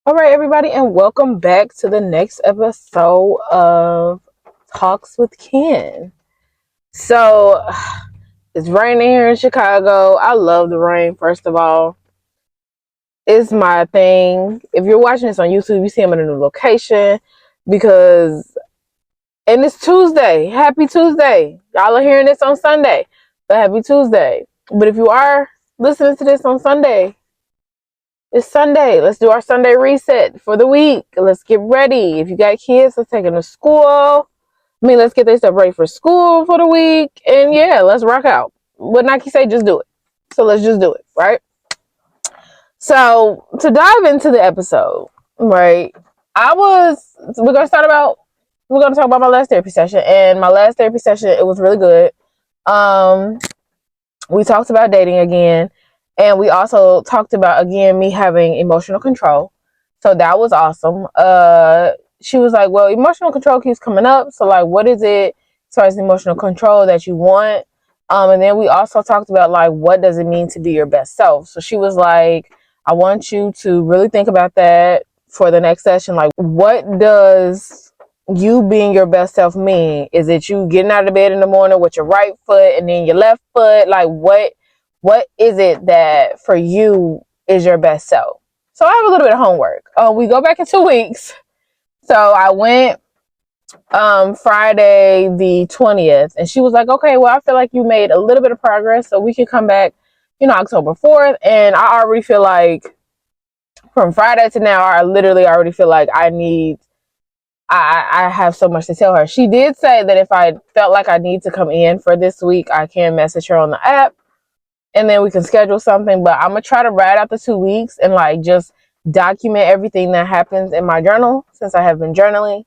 All right, everybody, and welcome back to the next episode of Talks with Ken. So, it's raining here in Chicago. I love the rain, first of all. It's my thing. If you're watching this on YouTube, you see I'm in a new location because, and it's Tuesday. Happy Tuesday. Y'all are hearing this on Sunday, but happy Tuesday. But if you are listening to this on Sunday, it's Sunday. Let's do our Sunday reset for the week. Let's get ready. If you got kids, let's take them to school. Let's get their stuff ready for school for the week. And yeah, let's rock out. What Nike say, just do it. So let's just do it, right? So to dive into the episode, right? We're gonna talk about my last therapy session. And my last therapy session, it was really good. Um, we talked about dating again, and we also talked about again me having emotional control. So that was awesome. She was like, well, emotional control keeps coming up, so like, what is it as far as emotional control that you want? And then we also talked about like, what does it mean to be your best self? So she was like, I want you to really think about that for the next session. Like, what does you being your best self mean? Is it you getting out of bed in the morning with your right foot and then your left foot? Like, what is it that for you is your best self? So I have a little bit of homework. We go back in 2 weeks. So I went Friday the 20th, and she was like, okay, well, I feel like you made a little bit of progress, so we can come back, October 4th. And I already feel like from Friday to now, I literally already feel like I have so much to tell her. She did say that if I felt like I need to come in for this week, I can message her on the app and then we can schedule something. But I'm gonna try to ride out the 2 weeks and like just document everything that happens in my journal since I have been journaling.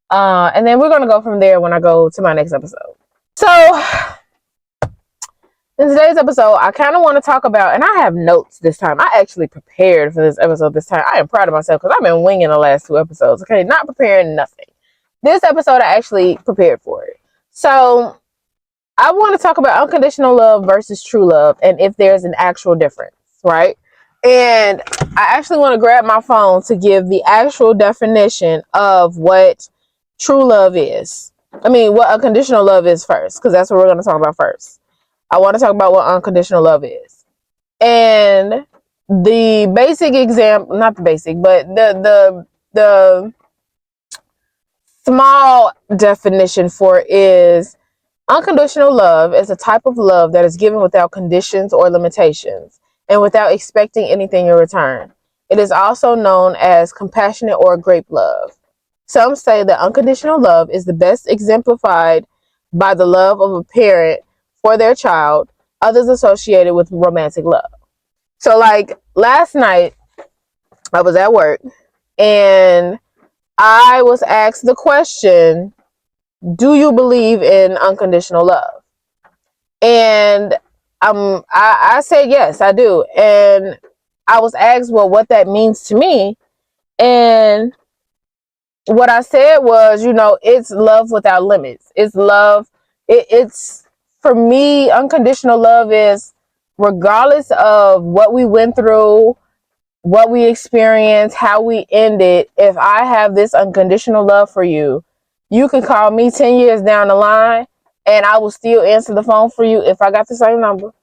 And then we're gonna go from there when I go to my next episode. So in today's episode, I kind of want to talk about, and I have notes this time. I actually prepared for this episode this time. I am proud of myself because I've been winging the last 2 episodes. Okay, not preparing nothing. This episode, I actually prepared for it. So I want to talk about unconditional love versus true love and if there's an actual difference, right? And I actually want to grab my phone to give the actual definition of what true love is. What unconditional love is first, because that's what we're going to talk about first. I want to talk about what unconditional love is. And the basic example, not the basic, but the small definition for it is unconditional love is a type of love that is given without conditions or limitations and without expecting anything in return. It is also known as compassionate or grape love. Some say that unconditional love is the best exemplified by the love of a parent for their child, others associated with romantic love. So, like last night, I was at work and I was asked the question, do you believe in unconditional love? And I said, yes, I do. And I was asked, well, what that means to me. And what I said was, it's love without limits. It's love. It's for me, unconditional love is regardless of what we went through, what we experienced, how we ended. If I have this unconditional love for you, you can call me 10 years down the line and I will still answer the phone for you if I got the same number.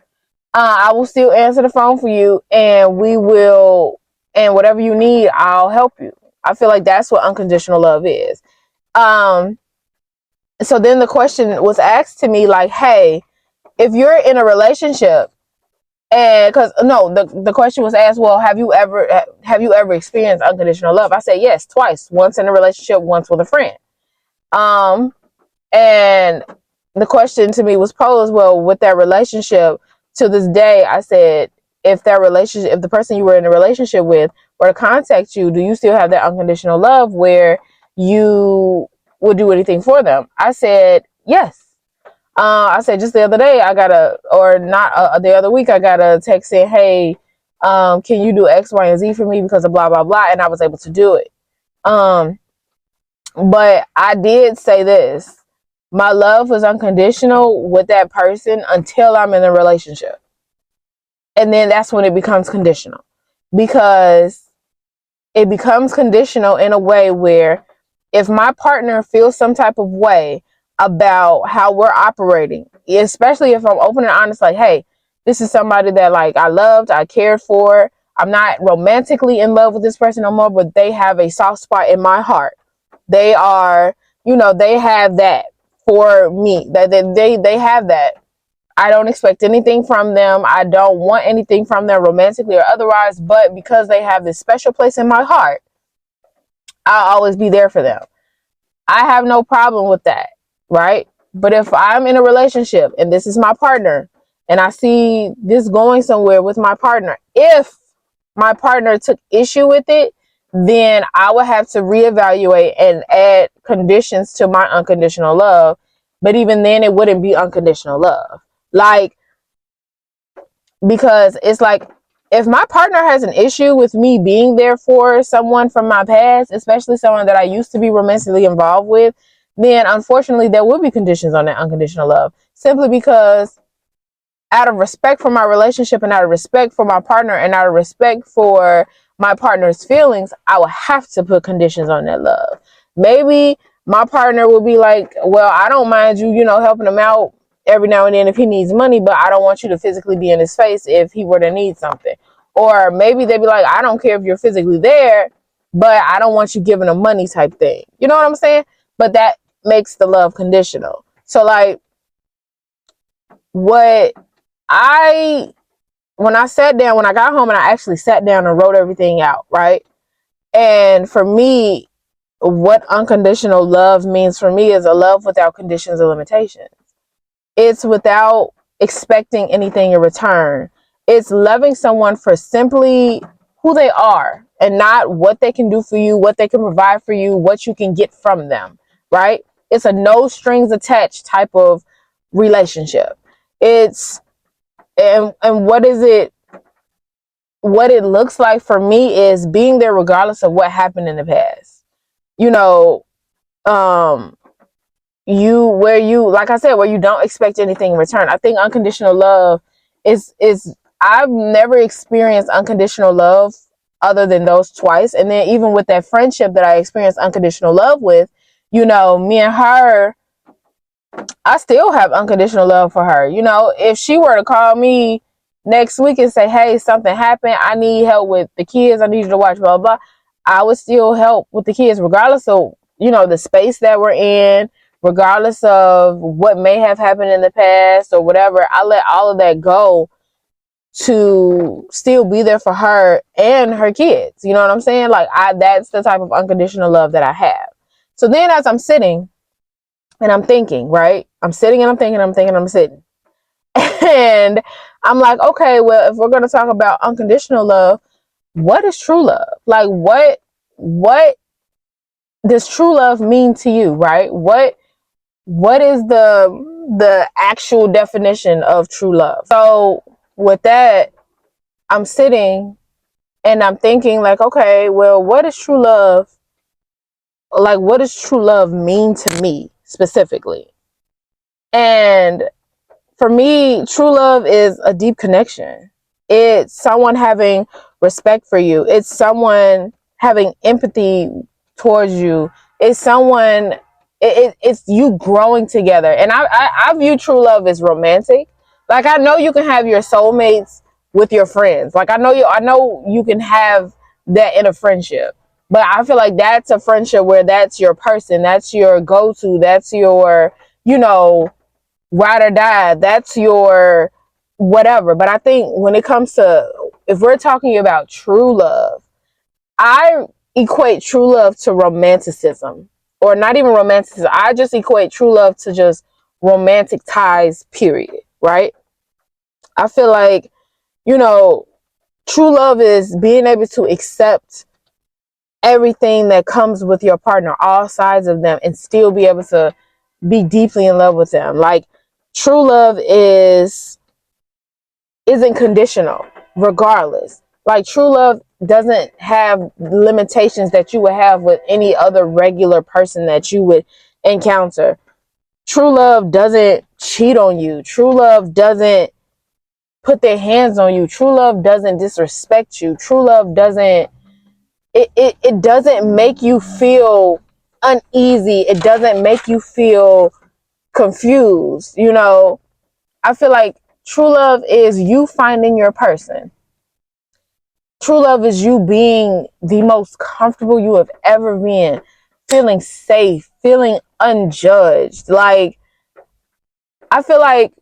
I will still answer the phone for you and and whatever you need, I'll help you. I feel like that's what unconditional love is. Um, so then the question was asked to me like, hey, if you're in a relationship and because no, the question was asked, well, have you ever experienced unconditional love? I said yes, twice. Once in a relationship, once with a friend. Um, and the question to me was posed, well, with that relationship, to this day, I said, if the person you were in a relationship with were to contact you, do you still have that unconditional love where you would do anything for them? I said yes. I said just the other day, the other week, I got a text saying, hey, can you do X, Y, and Z for me because of blah, blah, blah. And I was able to do it. But I did say this. My love was unconditional with that person until I'm in a relationship. And then that's when it becomes conditional. Because it becomes conditional in a way where if my partner feels some type of way about how we're operating, especially if I'm open and honest, like, hey, this is somebody that like I loved, I cared for. I'm not romantically in love with this person no more, but they have a soft spot in my heart. They are, they have that for me. That they have that. I don't expect anything from them. I don't want anything from them romantically or otherwise, but because they have this special place in my heart, I'll always be there for them. I have no problem with that, right? But if I'm in a relationship and this is my partner and I see this going somewhere with my partner, if my partner took issue with it, then I would have to reevaluate and add conditions to my unconditional love. But even then, it wouldn't be unconditional love. Like, because it's like, if my partner has an issue with me being there for someone from my past, especially someone that I used to be romantically involved with, then unfortunately there will be conditions on that unconditional love, simply because out of respect for my relationship and out of respect for my partner and out of respect for my partner's feelings, I will have to put conditions on that love. Maybe my partner will be like, well, I don't mind you, helping him out every now and then if he needs money, but I don't want you to physically be in his face if he were to need something. Or maybe they'd be like, I don't care if you're physically there, but I don't want you giving him money type thing. You know what I'm saying? But that makes the love conditional. So like, what I when I sat down, when I got home and I actually sat down and wrote everything out, right? And for me, what unconditional love means for me is a love without conditions or limitations. It's without expecting anything in return. It's loving someone for simply who they are and not what they can do for you, what they can provide for you, what you can get from them, right? It's a no strings attached type of relationship. It's and what it looks like for me is being there regardless of what happened in the past. You know, um like I said, where you don't expect anything in return. I think unconditional love is I've never experienced unconditional love other than those twice. And then even with that friendship that I experienced unconditional love with, me and her, I still have unconditional love for her. If she were to call me next week and say, hey, something happened, I need help with the kids, I need you to watch, blah, blah, blah, I would still help with the kids, regardless of, the space that we're in, regardless of what may have happened in the past or whatever. I let all of that go to still be there for her and her kids. You know what I'm saying? Like, that's the type of unconditional love that I have. So then as I'm sitting, and I'm thinking, right? I'm sitting and I'm thinking, I'm sitting. And I'm like, okay, well, if we're going to talk about unconditional love, what is true love? Like, what does true love mean to you, right? What is the actual definition of true love? So with that, I'm sitting and I'm thinking like, okay, well, what is true love? Like, what does true love mean to me specifically? And for me, true love is a deep connection. It's someone having respect for you. It's someone having empathy towards you. It's someone, it's you growing together. And I view true love as romantic. Like, I know you can have your soulmates with your friends. Like, I know you can have that in a friendship. But I feel like that's a friendship where that's your person, that's your go-to, that's your, you know, ride or die, that's your whatever. But I think when it comes to, if we're talking about true love, I equate true love to romanticism, or not even romanticism. I just equate true love to just romantic ties, period, right? I feel like, you know, true love is being able to accept everything that comes with your partner, all sides of them, and still be able to be deeply in love with them. Like, true love isn't conditional regardless. Like, true love doesn't have limitations that you would have with any other regular person that you would encounter. True love doesn't cheat on you. True love doesn't put their hands on you. True love doesn't disrespect you. True love doesn't it doesn't make you feel uneasy. It doesn't make you feel confused. I feel like true love is you finding your person. True love is you being the most comfortable you have ever been, feeling safe, feeling unjudged. Like, I feel like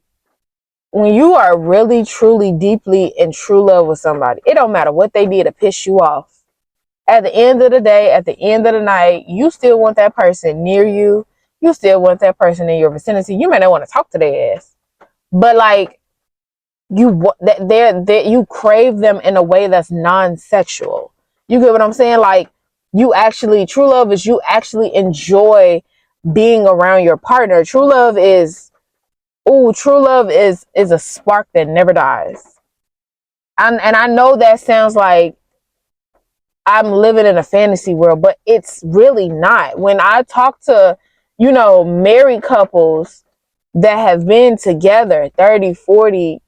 when you are really, truly, deeply in true love with somebody, it don't matter what they did to piss you off. At the end of the day, at the end of the night, you still want that person near you. You still want that person in your vicinity. You may not want to talk to their ass, but like you crave them in a way that's non-sexual. You get what I'm saying? Like, you actually, true love is you actually enjoy being around your partner. True love is a spark that never dies. And I know that sounds like I'm living in a fantasy world, but it's really not. When I talk to, married couples that have been together 30, 40,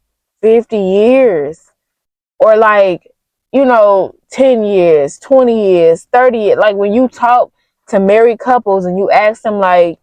50 years, or like, 10 years, 20 years, 30 years, like when you talk to married couples and you ask them, like,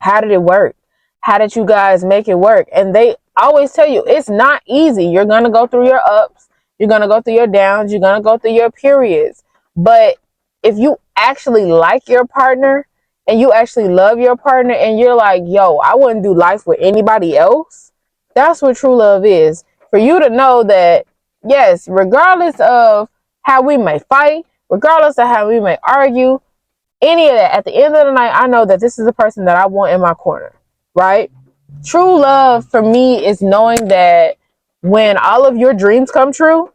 how did it work? How did you guys make it work? And they always tell you it's not easy. You're going to go through your ups. You're going to go through your downs. You're going to go through your periods. But if you actually like your partner and you actually love your partner and you're like, yo, I wouldn't do life with anybody else. That's what true love is. For you to know that, yes, regardless of how we may fight, regardless of how we may argue, any of that, at the end of the night, I know that this is the person that I want in my corner, right? True love for me is knowing that when all of your dreams come true,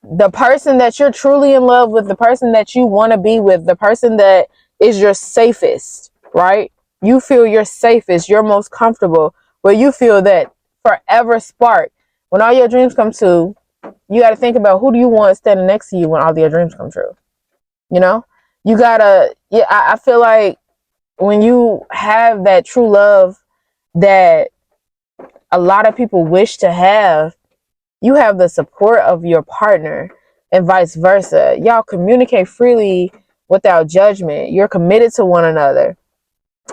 the person that you're truly in love with, the person that you want to be with, the person that is your safest, right? You feel your safest, you're most comfortable, where you feel that forever spark. When all your dreams come true, you got to think about, who do you want standing next to you when all of your dreams come true? You know, you gotta, yeah, I feel like when you have that true love that a lot of people wish to have, you have the support of your partner and vice versa. Y'all communicate freely without judgment. You're committed to one another.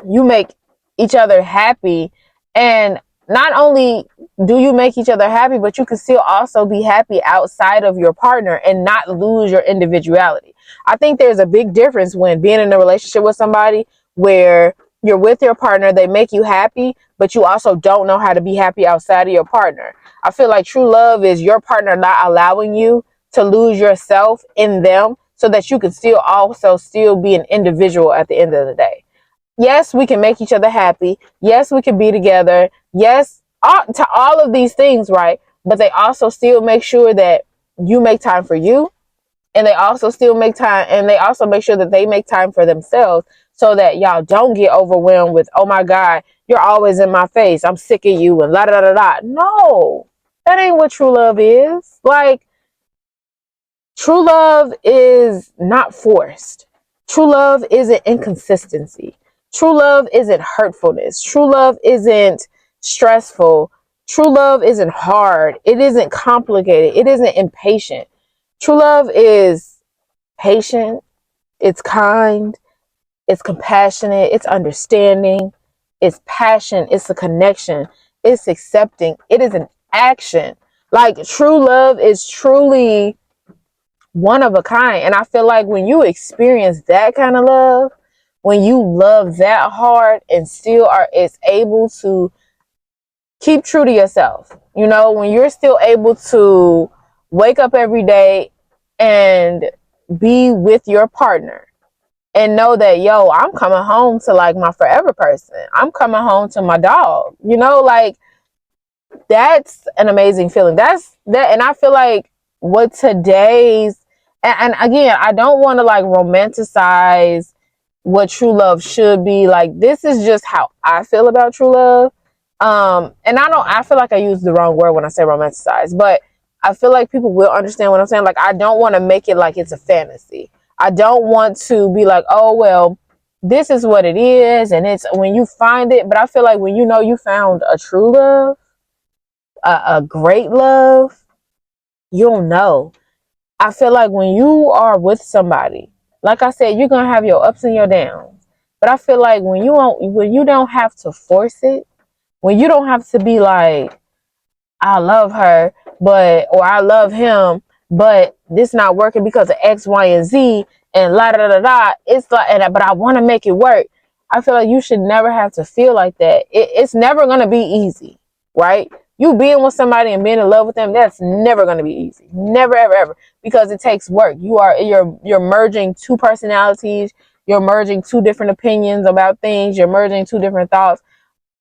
You make each other happy. And not only do you make each other happy, but you can still also be happy outside of your partner and not lose your individuality. I think there's a big difference when being in a relationship with somebody where you're with your partner, they make you happy, but you also don't know how to be happy outside of your partner. I feel like true love is your partner not allowing you to lose yourself in them so that you can still be an individual at the end of the day. Yes, we can make each other happy. Yes, we can be together. Yes, to all of these things, right? But they also still make sure that you make time for you, and they also still make time, and they also make sure that they make time for themselves, so that y'all don't get overwhelmed with, oh my God, you're always in my face, I'm sick of you, and la da da da. No, that ain't what true love is. Like, true love is not forced. True love isn't inconsistency. True love isn't hurtfulness. True love isn't stressful. True love isn't hard. It isn't complicated. It isn't impatient. True love is patient. It's kind. It's compassionate. It's understanding. It's passion. It's a connection. It's accepting. It is an action. Like, true love is truly one of a kind. And I feel like when you experience that kind of love, when you love that hard and still is able to keep true to yourself, when you're still able to wake up every day and be with your partner and know that, yo, I'm coming home to like my forever person. I'm coming home to my dog, like, that's an amazing feeling. That's that. And I feel like what today's, and again, I don't want to like romanticize what true love should be. Like, this is just how I feel about true love. And I feel like I use the wrong word when I say romanticize, but I feel like people will understand what I'm saying. Like, I don't want to make it like it's a fantasy. I don't want to be like, oh, well, this is what it is. And it's when you find it, but I feel like when you found a true love, a great love, you'll know. I feel like when you are with somebody, like I said, you're gonna have your ups and your downs. But I feel like when you don't have to force it, when you don't have to be like, I love her, or I love him, but this not working because of X, Y, and Z, and la da da da. It's like, but I want to make it work. I feel like you should never have to feel like that. It's never gonna be easy, right? You being with somebody and being in love with them, that's never gonna be easy. Never, ever, ever, because it takes work. You're merging two personalities. You're merging two different opinions about things. You're merging two different thoughts.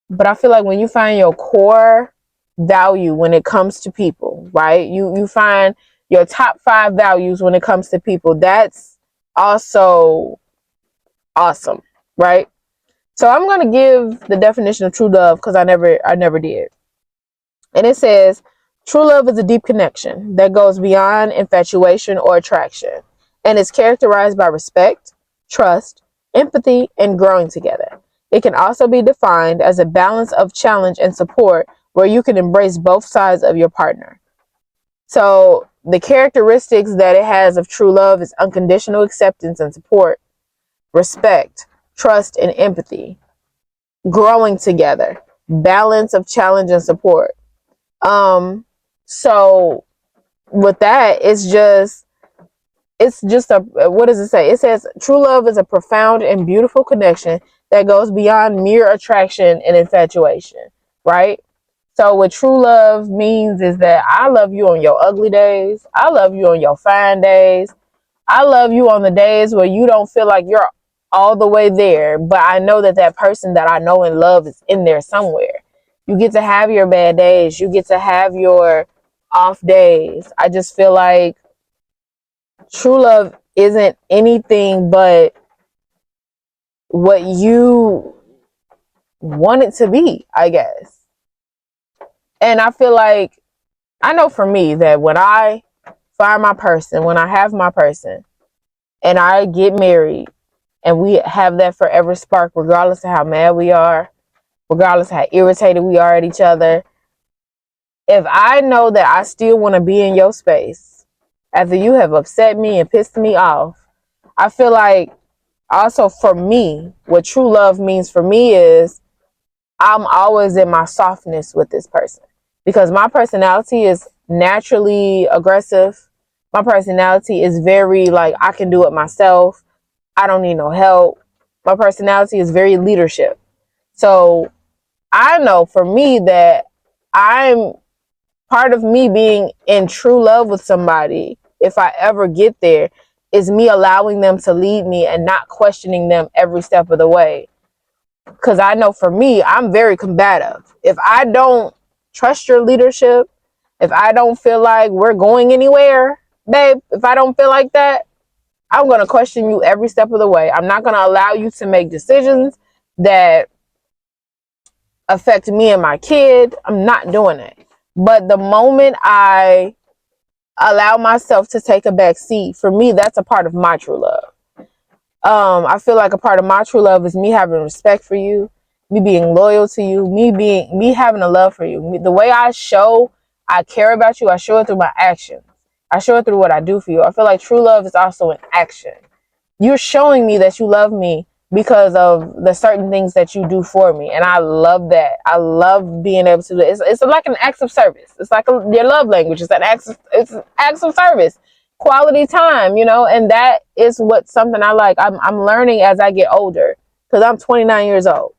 But I feel like when you find your core value when it comes to people, right? You find your top 5 values when it comes to people. That's also awesome, right? So I'm going to give the definition of true love because I never did. And it says, true love is a deep connection that goes beyond infatuation or attraction and is characterized by respect, trust, empathy, and growing together. It can also be defined as a balance of challenge and support where you can embrace both sides of your partner. So the characteristics that it has of true love is unconditional acceptance and support, respect, trust, and empathy, growing together, balance of challenge and support. So with that, it's just a, what does it say? It says true love is a profound and beautiful connection that goes beyond mere attraction and infatuation, right? So what true love means is that I love you on your ugly days. I love you on your fine days. I love you on the days where you don't feel like you're all the way there, but I know that that person that I know and love is in there somewhere. You get to have your bad days. You get to have your off days. I just feel like true love isn't anything but what you want it to be, I guess. And I feel like, I know for me that when I find my person, when I have my person, and I get married, and we have that forever spark, regardless of how mad we are, regardless of how irritated we are at each other. If I know that I still want to be in your space after you have upset me and pissed me off, I feel like also for me, what true love means for me is I'm always in my softness with this person because my personality is naturally aggressive. My personality is very like, I can do it myself. I don't need no help. My personality is very leadership. So I know for me that I'm part of me being in true love with somebody, if I ever get there, is me allowing them to lead me and not questioning them every step of the way. Because I know for me, I'm very combative. If I don't trust your leadership, if I don't feel like we're going anywhere, babe, if I don't feel like that, I'm going to question you every step of the way. I'm not going to allow you to make decisions that affect me and my kid. I'm not doing it. But the moment I allow myself to take a back seat, for me, that's a part of my true love. I feel like a part of my true love is me having respect for you, me being loyal to you, me having a love for you. The way I care about you, I show it through my actions. I show it through what I do for you. I feel like true love is also an action. You're showing me that you love me because of the certain things that you do for me, and I love that. I love being able to do it. It's like an act of service. It's like your love language. It's an act of service, quality time, and that is what something I like. I'm learning as I get older because I'm 29 years old.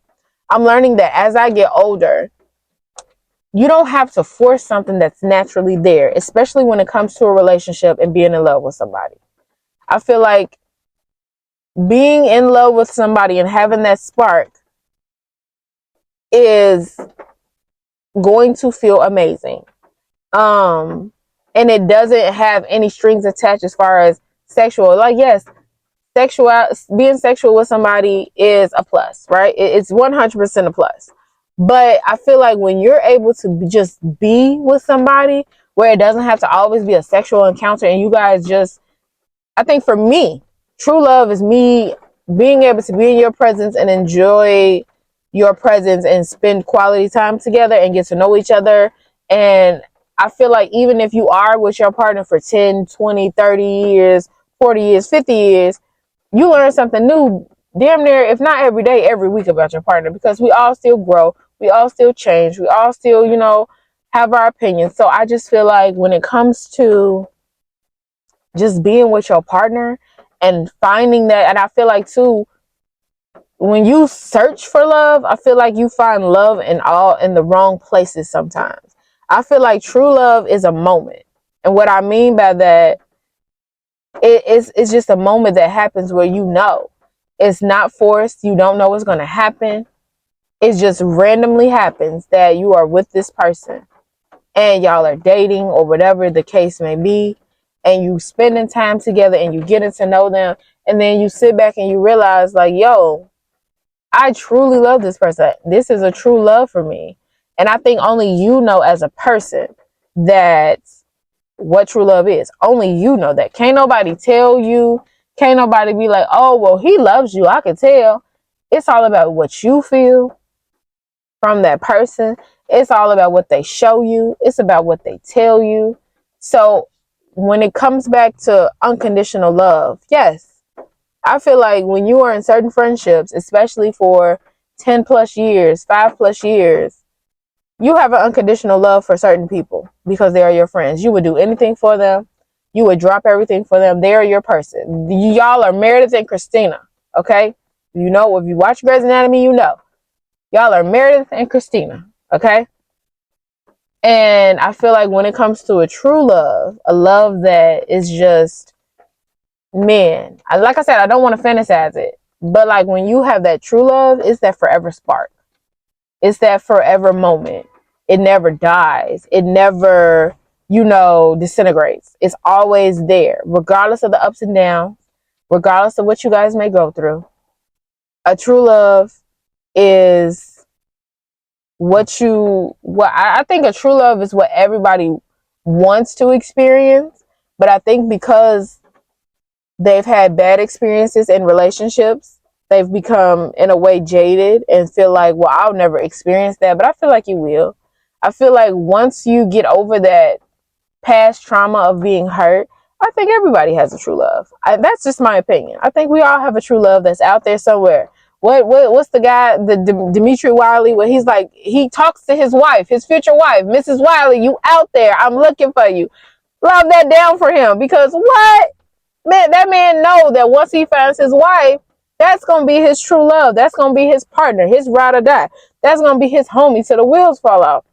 I'm learning that as I get older, you don't have to force something that's naturally there, especially when it comes to a relationship and being in love with somebody. I feel like being in love with somebody and having that spark is going to feel amazing. And it doesn't have any strings attached as far as sexual. Like, yes, being sexual with somebody is a plus, right? It's 100% a plus. But I feel like when you're able to just be with somebody where it doesn't have to always be a sexual encounter and you guys just, I think for me, true love is me being able to be in your presence and enjoy your presence and spend quality time together and get to know each other. And I feel like even if you are with your partner for 10, 20, 30 years, 40 years, 50 years, you learn something new damn near, if not every day, every week about your partner, because we all still grow. We all still change. We all still, have our opinions. So I just feel like when it comes to just being with your partner and finding that, and I feel like too, when you search for love, I feel like you find love in the wrong places sometimes. I feel like true love is a moment. And what I mean by that, it's just a moment that happens where it's not forced. You don't know what's going to happen. It just randomly happens that you are with this person and y'all are dating or whatever the case may be, and you spending time together and you getting to know them, and then you sit back and you realize like, yo, I truly love this person. This is a true love for me. And I think only you know as a person that what true love is. Only you know that. Can't nobody tell you. Can't nobody be like, oh, well, he loves you. I can tell. It's all about what you feel from that person. It's all about what they show you. It's about what they tell you. So when it comes back to unconditional love, yes, I feel like when you are in certain friendships, especially for 10 plus years, 5 plus years, you have an unconditional love for certain people because they are your friends. You would do anything for them. You would drop everything for them. They are your person. Y'all are Meredith and Christina. Okay? You know, if you watch Grey's Anatomy, you know. Y'all are Meredith and Christina. Okay? And I feel like when it comes to a true love, a love that is just, man, like I said, I don't want to fantasize it. But like when you have that true love, it's that forever spark. It's that forever moment. It never dies. It never, disintegrates. It's always there, regardless of the ups and downs, regardless of what you guys may go through. A true love is what I think a true love is what everybody wants to experience. But I think because they've had bad experiences in relationships, they've become in a way jaded and feel like, well, I'll never experience that. But I feel like you will. I feel like once you get over that past trauma of being hurt, I think everybody has a true love. That's just my opinion. I think we all have a true love that's out there somewhere. What's the guy, Dimitri Wiley, where he's like, he talks to his wife, his future wife, Mrs. Wiley, you out there, I'm looking for you. Love that down for him, because what? Man, that man know that once he finds his wife, that's going to be his true love. That's going to be his partner, his ride or die. That's going to be his homie till the wheels fall off.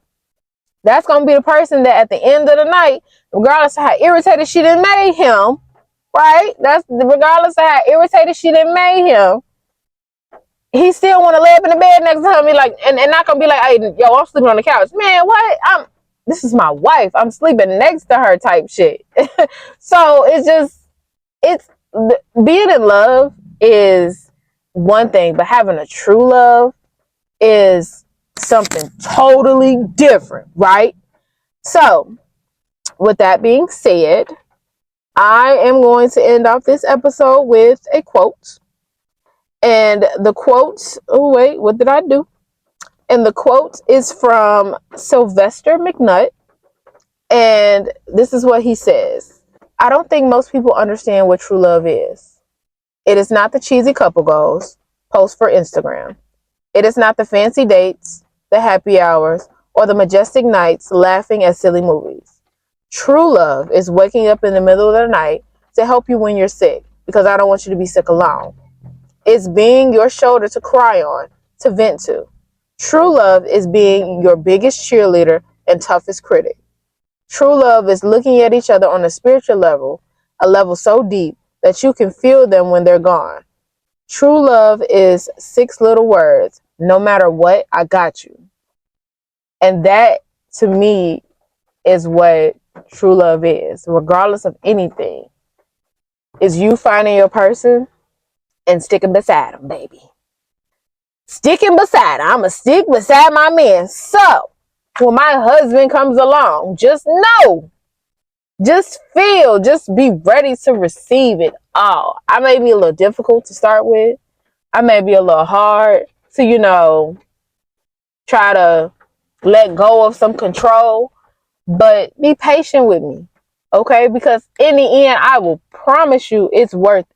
That's going to be the person that at the end of the night, regardless of how irritated she done made him, right? That's regardless of how irritated she done made him, he still want to lay up in the bed next to her and be like, and not going to be like, hey, yo, I'm sleeping on the couch. Man, what? This is my wife. I'm sleeping next to her type shit. So it's being in love is one thing, but having a true love is something totally different, right? So with that being said, I am going to end off this episode with a quote. And the quote, oh wait, what did I do? And the quote is from Sylvester McNutt. And this is what he says. I don't think most people understand what true love is. It is not the cheesy couple goals, post for Instagram. It is not the fancy dates, the happy hours, or the majestic nights laughing at silly movies. True love is waking up in the middle of the night to help you when you're sick, because I don't want you to be sick alone. It's being your shoulder to cry on, to vent to. True love is being your biggest cheerleader and toughest critic. True love is looking at each other on a spiritual level, a level so deep that you can feel them when they're gone. True love is 6 little words. No matter what, I got you. And that, to me, is what true love is, regardless of anything. Is you finding your person and sticking beside them, baby. Sticking beside them. I'm going to stick beside my man. So, when my husband comes along, just know, just feel, just be ready to receive it all. I may be a little difficult to start with. I may be a little hard to, try to let go of some control. but be patient with me, okay? Because in the end, I will promise you it's worth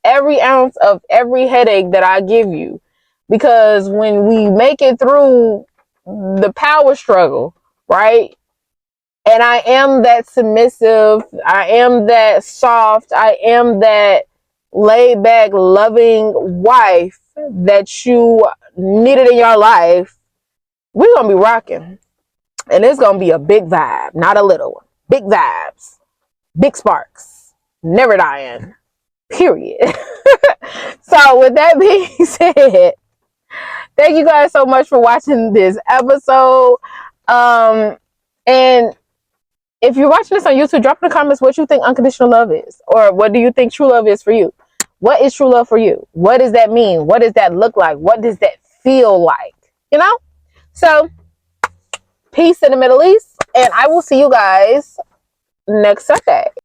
every ounce of every headache that I give you. Because when we make it through the power struggle, right? And I am that submissive, I am that soft, I am that laid back, loving wife that you needed in your life, we're going to be rocking. And it's going to be a big vibe, not a little one. Big vibes, big sparks, never dying, period. So with that being said, thank you guys so much for watching this episode. And if you're watching this on YouTube, drop in the comments what you think unconditional love is, or what do you think true love is for you. What is true love for you? What does that mean? What does that look like? What does that feel like? You know? So, peace in the Middle East, and I will see you guys next Sunday.